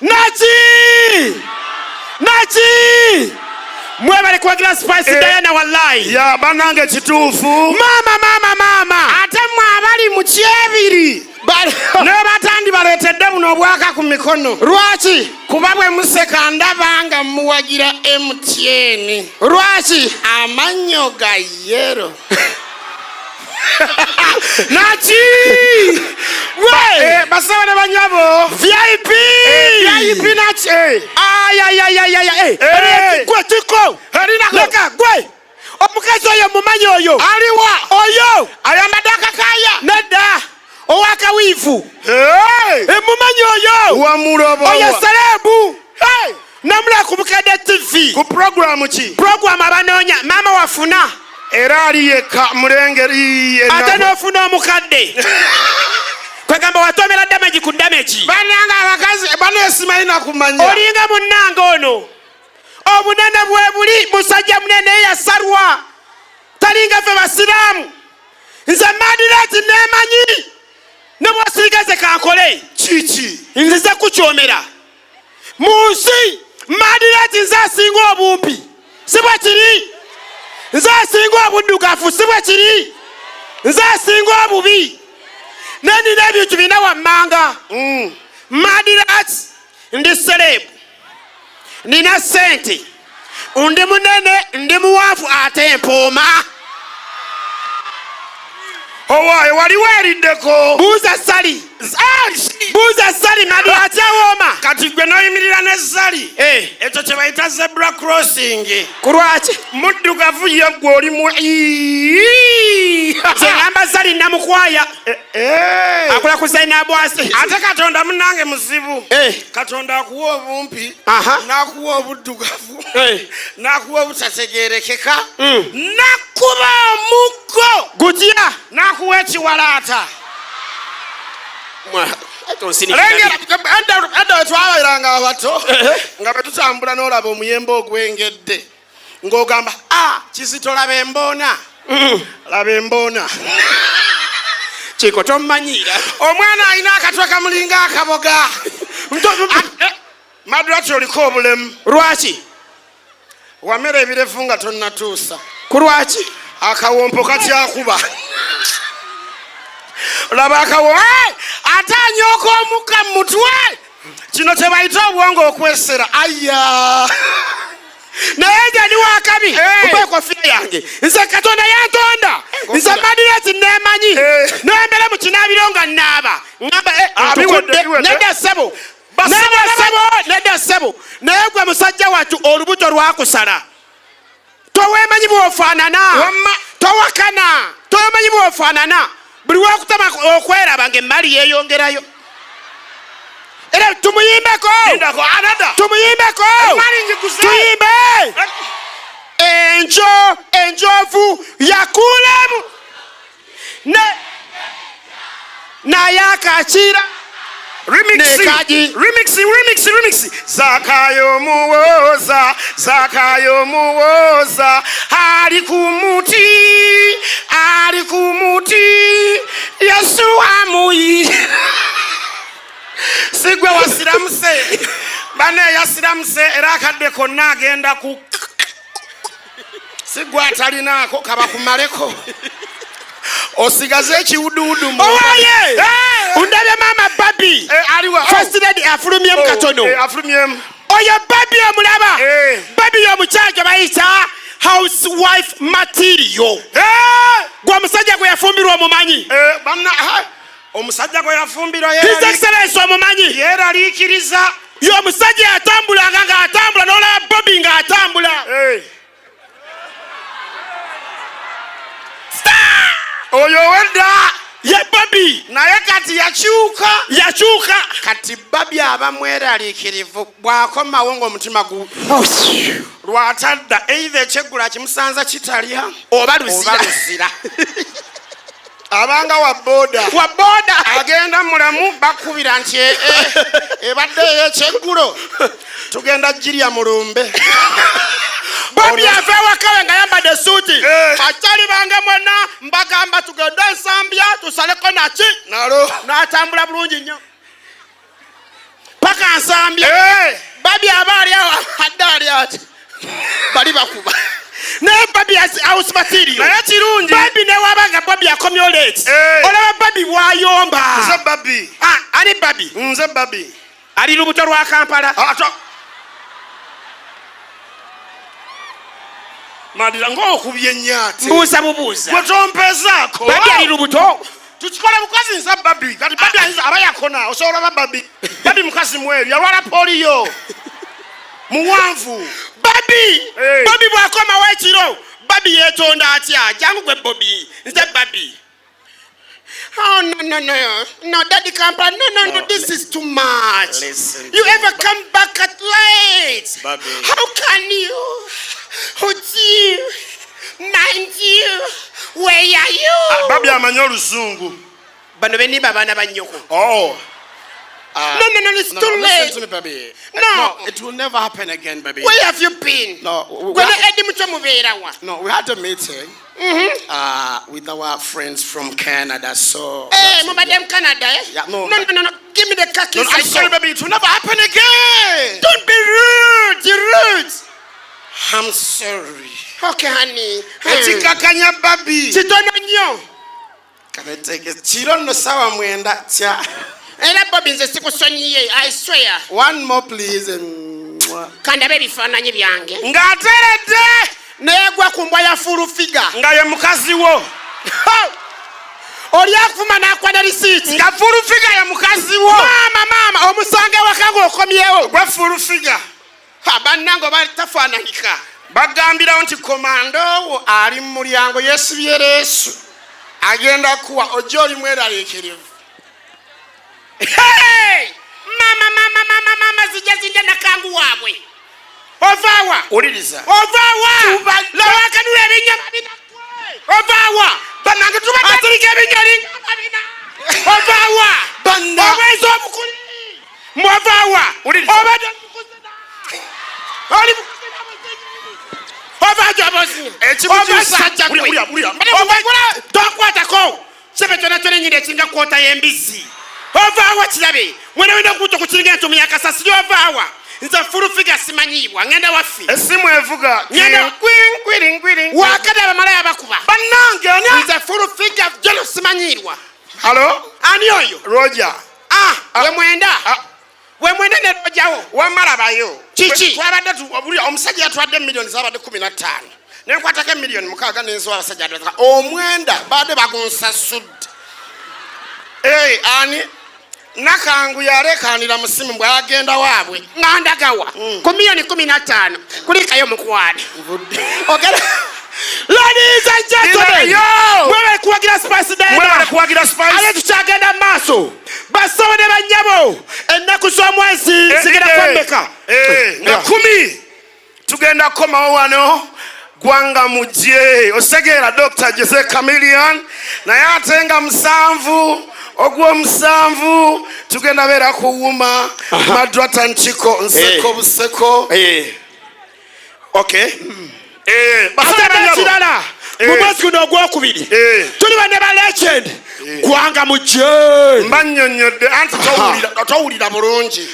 Nachi mwe bali kwagira spice Diana wallahi ya banange kituufu mama ate mwe abali mu kyebiri ne batandi baletedde buno obwaka ku mikono lwaki kuba bwe museka ndabanga muwagira MTN lwaki amannyo ga yero Nachi we basawe ne banyabo VIP Nachi gwe Chiko leka gwe omukazi oyo mumanyi oyo aliwa oyo ayambadde akakaya nedda owaka wiivu mumanyi oyo wamulobo oyo selebu namula ku Bukadde TV ku program ki program abanoonya mama wafuna era ali yekka mulengeri ate n'ofuna omukadde kwegamba watomera damage ku damage bananga abakazi baneesimayina kumanya olinga munnanga ono obunene bwe buli musajja munene yasalwa talinga ffe basiraamu nze Madrat neemanyi ne bw'osiigeze kankole kiki nzize kukyomera mu nsi Madrat nze asinga obumpi si bwe kiri nze asinga obuddugavu si bwe kiri nze asinga obubi nenina ebintu bina wammanga Madrat ndi selebu nina sente ndi munene ndi muwanvu ate mpooma owaayo waliwo eriddeko buuza sali Madrat awooma kati gwe noyimirira ne zali ekyo kye bayita zebra crossing ku lwaki muddugavu ye gwe oli mu zeŋŋamba zali namukwaya akola ku zainabwase ate katonda munange muzibu katonda akuwa obumpi n'akuwa obuddugavu n'akuwa obutategeerekeka n'akuba omuggo gutya n'akuwa ekiwalaata edda twabairanga abato nga betutambula n'olaba omuyembe ogwengedde ng'ogamba Kizito laba Mboona laba Mboona Chiko tommanyira omwana alina akatwe kamulinga akaboga Madrat oliko obulemu lwaki wamera ebirevu nga tonnatuusa ku lwaki akawompo katyakuba laba akawo ate anyooka omukka mu mutwe kino kye bayita obwongo okwesera aya naye nze ndi wakabi oba ekofiira yange nze katonda yantonda nze Madrat neemanyi nembere mu kinaabiro nga nnaaba ngamba nedda ssebo naye gwe musajja wattu olubuto lwakusala toweemanyi bw'ofaanana towakana toweemanyi bw'ofaanana buli wakutama okweraba ng'emmali yeeyongerayo era tumuyimbeko tuyimbe enjovu yakulemu naye akakira remix Zakayo muwoza ali ku muti Yesu amuyi sigwe wasiramuse bane yasiramuse era akadde konna agenda ku sigwe atalinaako kaba kumaleko osigaze ekiwuduwudu owaye undabye mama Babi first lady afulumye mu katono oyo Babi omulaba Babi y'omukyajja bayita housewife material gwe omusajja gwe yafumbirwa omumanyi omusajja gwe yafumbirwa his excellence omumanyi yeeraliikiriza y'omusajja yatambulanga ng'atambula n'olaba Babi ng'atambula oyo wedda ye Babi naye kati yakyuka kati Babi aba mweraliikirivu bw'akomawo ng'omutima lwatadda either ekyeggula kimusanza kitalya oba luzira abanga wa boda agenda mulamu bakubira nti ebadde ey'ekyeggulo tugenda girya mulumbe Babi ava ewakawe nga yambadde suuti akyali bange mwonna mbagamba tugende ensambya tusaleko naki nalo n'atambula bulungi nnyo paka nsambya babi abaali addali ati bali bakuba naye babi house material naye kirungi babi newabanga babi akomyo late olaba babi bwayomba nze babi ani babi nze babi ali lubuto lwa Kampala Madira ng'okubye nnyate mbuuza bubuuza gwe tompezaako babi ali lubuto tukikola mukazi nza babi kati babi aba yakona osobola ba babi babi mukazi mweri yalwala poliyo muwanvu babi bw'akoma w'ekiro babi yeetonda atya jangu gwe bobi nze babi. Oh, no, Daddy Kampala, no, this is too much. Listen, you ever come back at late? Baby. How can you? Would you? Mind you? Where are you? Babi amanyi oluzungu. Bano beni babana banyoko. Oh. No, it's too late. Listen to me, baby. No, it will never happen again, baby. Where have you been? No, we had a meeting with our friends from Canada, so... Hey, Mobadem Canada, eh? Yeah, no. No. Give me the khakis. No, I'm sorry, baby. It will never happen again. Don't be rude. You're rude. I'm sorry. Okay, honey. Etikakanya baby. Chitono nyo. Kaneteke. Chirono sawa mwenda. Tia. Ela Bobby nze sikusonyiye, I swear. One more please. Kanda baby bifaananyi byange. Ng'ateredde. Naye gwa ku mbwa ya full figure. Nga ye mukazi wo. Oli akufuma n'akwana receipt. Nga full figure ye mukazi wo. Mama, omusange waka ng'okomyewo. Gwe full figure. Bannange batafaananyika. Bagambirawo nti komando wo ali mu mulyango yeesibye leesu. Agenda kuwa ojja oli mweraliikirivu. Hey! Mama, zijja nakangu waabwe. Ovaawa. Uliriza. Ovaawa. Lawakanula ebinyama binakwe. Ovaawa. Bannange tubadde. Atirika ebinyoli bina. Ovaawa. Banna. Obwezi obukuli. Mwovaawa. Uliriza. Obadde mukuzina. Oli mukuzina muzina. Ovaajo abozi. Ekibujusa. Ulya. Tokwatako. Sebe kyona nyine ekinga kwota y'embizzi. Ovaawa kirabe. Mwena okuta ku kiringa entumu yakasasiri ovaawa. Nze full figure simanyibwa ngenda waffe. Esimu evuga. Ngenda kwing. Wakati abamalaya bakuba. Bannange ani? Nze full figure jono simanyirwa. Hello? Ani oyo? Roger. We mwenda. We mwenda ne Rogerwo. Wamalabayo. Kiki? Twabadde obuli omusajja yatwadde millions zabadde 15. Nenkwatako million mukaaga n'ensoba abasajja adwa. Omwenda badde bagunsasudde. Ani? Nakangu yalekanira musimu bwagenda waabwe Ngandagawa. Ku million 15. Kulikayo mukwano. Ogera. Ladies and gentlemen. Mwewe kuwagira Spice Dada. Mwewe kuwagira Spice. Ale tukyagenda maaso. Basawo ne bannyabo. Ennaku z'omwezi zigenda kwambeka. Nga 10. Tugenda komawo wano. Gwanga mujje. Osegeera Dr. Jose Chameleon. Naye ate nga 7. Ogw'omusanvu tugenda beera kuwuma Madrat and Chiko nseko buseko. Okay. Kirala mu mwezi guno ogwokubiri tuli bane ba legend gwanga mujje mbannyonnyodde anti towulira bulungi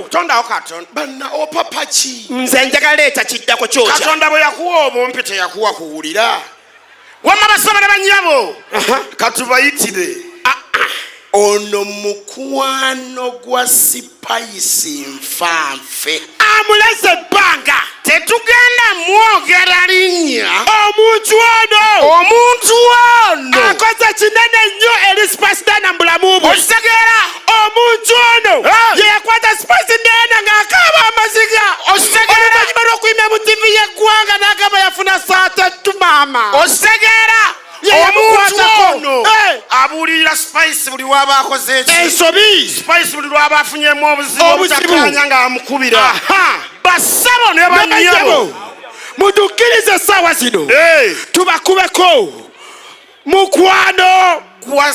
tondawo katonda banna opapa ki nze njagala leeta kiddako kyokya katonda bwe yakuwa obumpi teyakuwa kuwulira wamma basaba ne bannyabo katubayitire ono mukwano gwa Spice Nfanfe amuleze ebbanga tetugenda mwogera linnya omuntu ono akoze kinene nnyo eri Spice Dada mbulamu bwe okitegeera omuntu ono yeyakwata Spice Dada ng'akaaba amaziga okitegeera oluvannyuma lw'okuyima mu TV y'eggwanga n'agamba yafuna $3 maama okitegeera omuntu ono abuulirira Spice buli waba akoze eki ensobi Spice buli lwaba afunyemu obuzibu obutakkaanya ng'amukubira basabo ne bannyabo mutukkirize essaawa zino tubakubeko mukwano gwa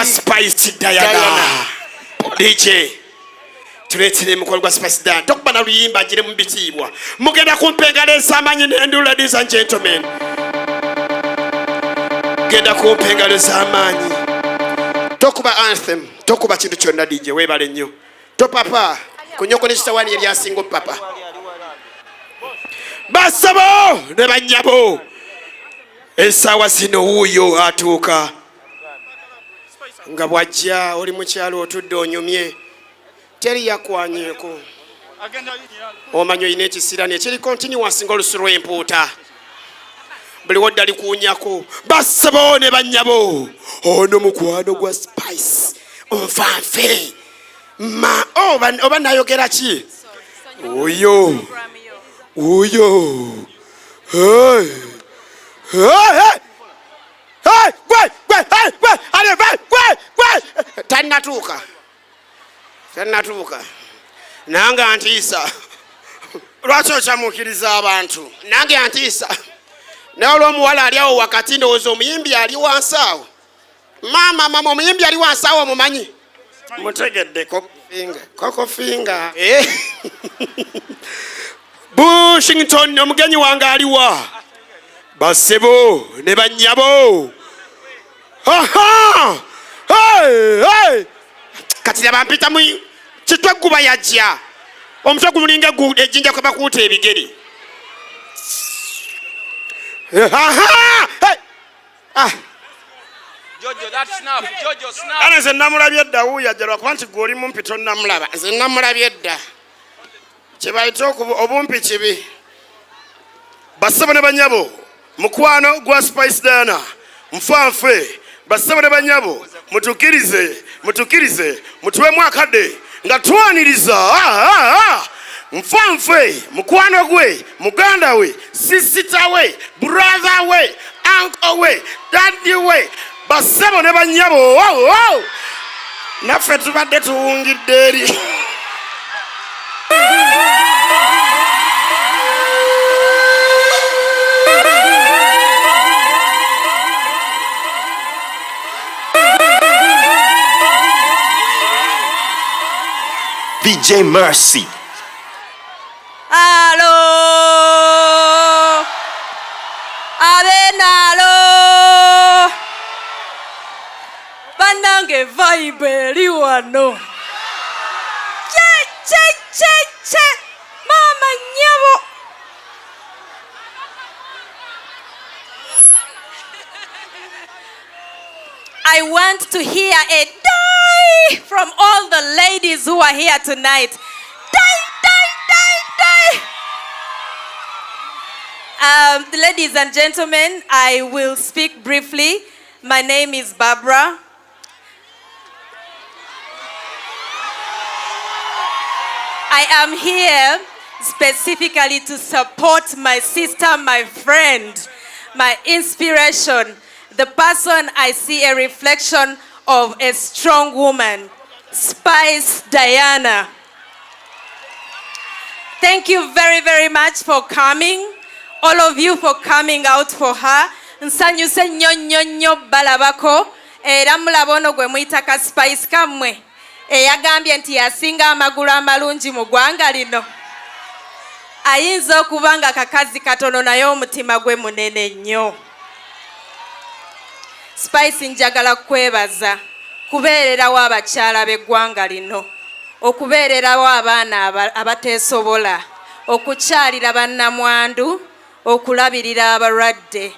Spice Diana DJ tuleetere mukolo gwa Spice Diana tokuba na luyimba agire mu bitiibwa mugenda kumpengala ez'amaanyi n'endu. Ladies and gentlemen, genda kumpengala ez'amaanyi tokuba anthem. tokuba kintu kyonna DJ weebale nnyo topapa kunyoko ne kitawaani yali asinga papa basabo ne bannyabo essaawa zino wuuyo atuuka nga bw'ajja oli mu kyalo otudde onyumye teri yakwanyeeko omanyi olina ekisirani ekiri continuous ng'olusu lw'empuuta buli wodda likuunyako basabo ne bannyabo ono mukwano gwa Spice onfanfe ma oba nayogera ki oyo tannatuuka nange antiisa lwaki okyamukiriza abantu nange antiisa naye olw'omuwala ali awo wakati ndowooza omuyimbi ali wansi awo mama omuyimbi ali wansi awo mumanyi mutegedde kokofinga Bushington omugenyi wange aliwa basebo ne bannyabo kati labampita mu kitwe guba yajja omutwe gumulinga ejjinja kwe bakuuta ebigere Jojo, that's snap. Jojo, snap. Ana nze namulabye edda wuuya kuba nti gwe oli mumpi tonnamulaba nze namulabye edda kye bayita obumpi kibi basebo ne bannyabo mukwano gwa Spice Diana nfanfe basebo ne bannyabo mutukirize mutuwemu akadde nga twaniriza nfanfe mukwano gwe muganda we sisita we brother we uncle we daddy we basebo ne bannyabo naffe tubadde tuwungidde eri DJ Mercy. Alo abenalo banange vibe liwano che mama nyabo I want to hear a die from all the ladies who are here tonight. Die. Ladies and gentlemen, I will speak briefly. My name is Barbara. I am here specifically to support my sister, my friend, my inspiration, the person I see a reflection of a strong woman, Spice Diana. Thank you very, very much for coming. All of you for coming out for her. Nsanyuse nnyo balabako era mulaba ono gwe muyita ka Spice kamwe eyagambye nti yasinga amagulu amalungi mu ggwanga lino. Ayinza okuba nga kakazi katono naye omutima gwe munene nnyo. Spice njagala kwebaza kubeererawo abakyala b'eggwanga lino, okubeererawo abaana abateesobola, okukyalira bannamwandu, okulabirira abalwadde.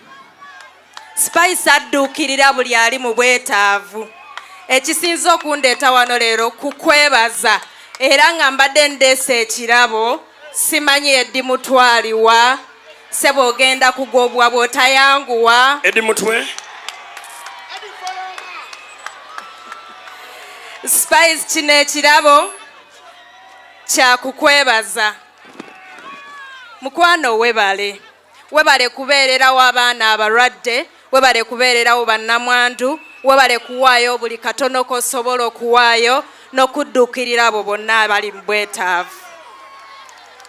Spice adduukirira buli ali mu bwetaavu. Ekisinza okundeeta wano leero kukwebaza era nga mbadde ndeese ekirabo simanyi eddi mutwaliwa sebo ogenda kugobwa bw'otayanguwa. Eddi mutwe Spice kino ekirabo kya kukwebaza. Mukwano webale kubeererawo abaana abalwadde, webale kubeererawo bannamwandu, webale kuwaayo buli katono k'osobola okuwaayo n'okudduukirira abo bonna abali mu bwetaavu.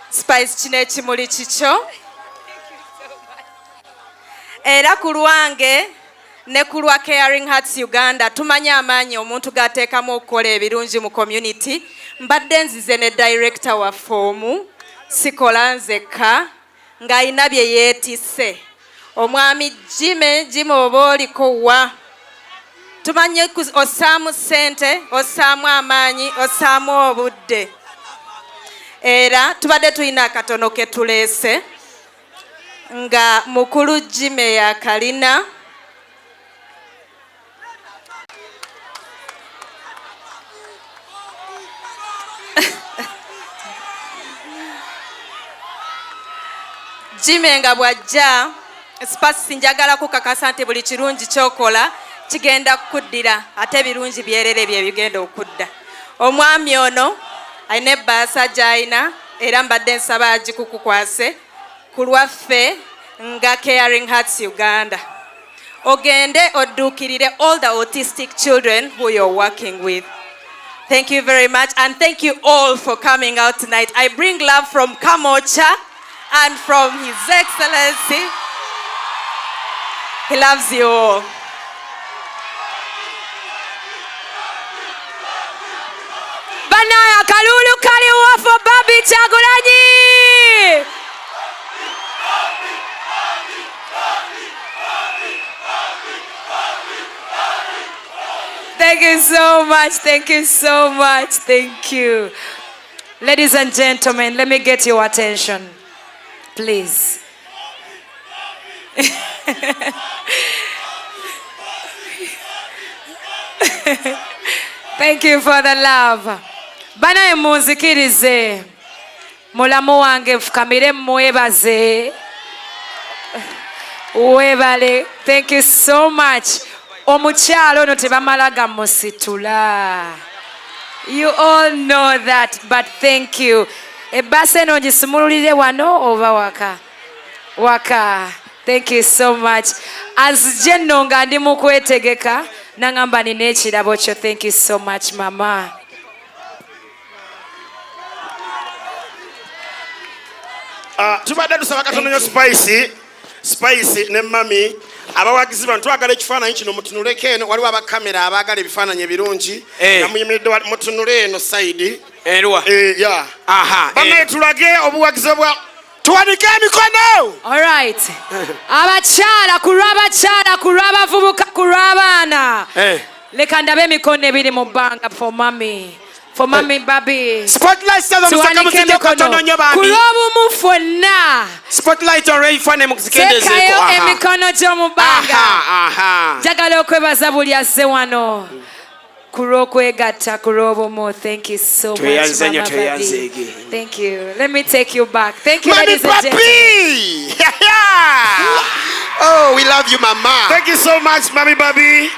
Spice kino ekimuli kikyo era ku lwange ne ku lwa Caring Hearts Uganda tumanyi amaanyi omuntu gateekamu okukola ebirungi mu community. Mbadde nzize ne director wa foomu sikola nzekka ng'ayina bye yeetisse omwami Jime oba oliko wa tumanye osaamu ssente osaamu amaanyi osaamu obudde era tubadde tulina akatono ke tuleese nga mukulu Jime yakalina Jime nga bwajja spasi njagala kukakasa nti buli kirungi kyokola kigenda kukuddira ate birungi byerere bye bigenda okudda. Omwami ono alina ebbaasa gy'alina era mbadde nsaba agikukukwase ku lwaffe nga Caring Hearts Uganda. Ogende odduukirire all the autistic children who you're working with. Thank you very much and thank you all for coming out tonight. I bring love from Kamocha and from His Excellency. He loves you all. Banaya kalulu kaliwa for Babi Chagulanyi. Thank you so much. Thank you so much. Thank you. Ladies and gentlemen, let me get your attention, please. Thank you for the love. Bana muzikirize. Mulamu wange fukamire mwebaze. Webale. Thank you so much. Omukyalo ono tebamalaga musitula. You all know that, but thank you. Ebase eno ngisumululire wano oba waka. Waka. Thank you so much. As jenno nga ndi mu kwetegeka nangamba nina ekirabo kyo. Thank you so much, mama. Tubadde tusaba katono nnyo Spice ne mami abawagizi bano twagala ekifaananyi kino mutunuleko eno waliwo abakamera abaagala ebifaananyi ebirungi nga muyimiridde mutunule eno sayidi bamwe tulage obuwagizi obwa tuwanike emikono. All right. Abakyala ku lw'abavubuka ku lw'abaana leka ndabe emikono ebiri mu bbanga for mami. For Mommy Baby. Spotlight says Kulobu mufona. Spotlight already for them. Tekayo emikono gyomu bbanga. Jagala okwebaza buli azze wano. Kulokwegatta kulobu mu. Thank you so much, Mama Baby. Thank you. Let me take you back. Thank you, ladies and gentlemen. Oh, we love you, Mama. Thank you so much, Mommy Baby.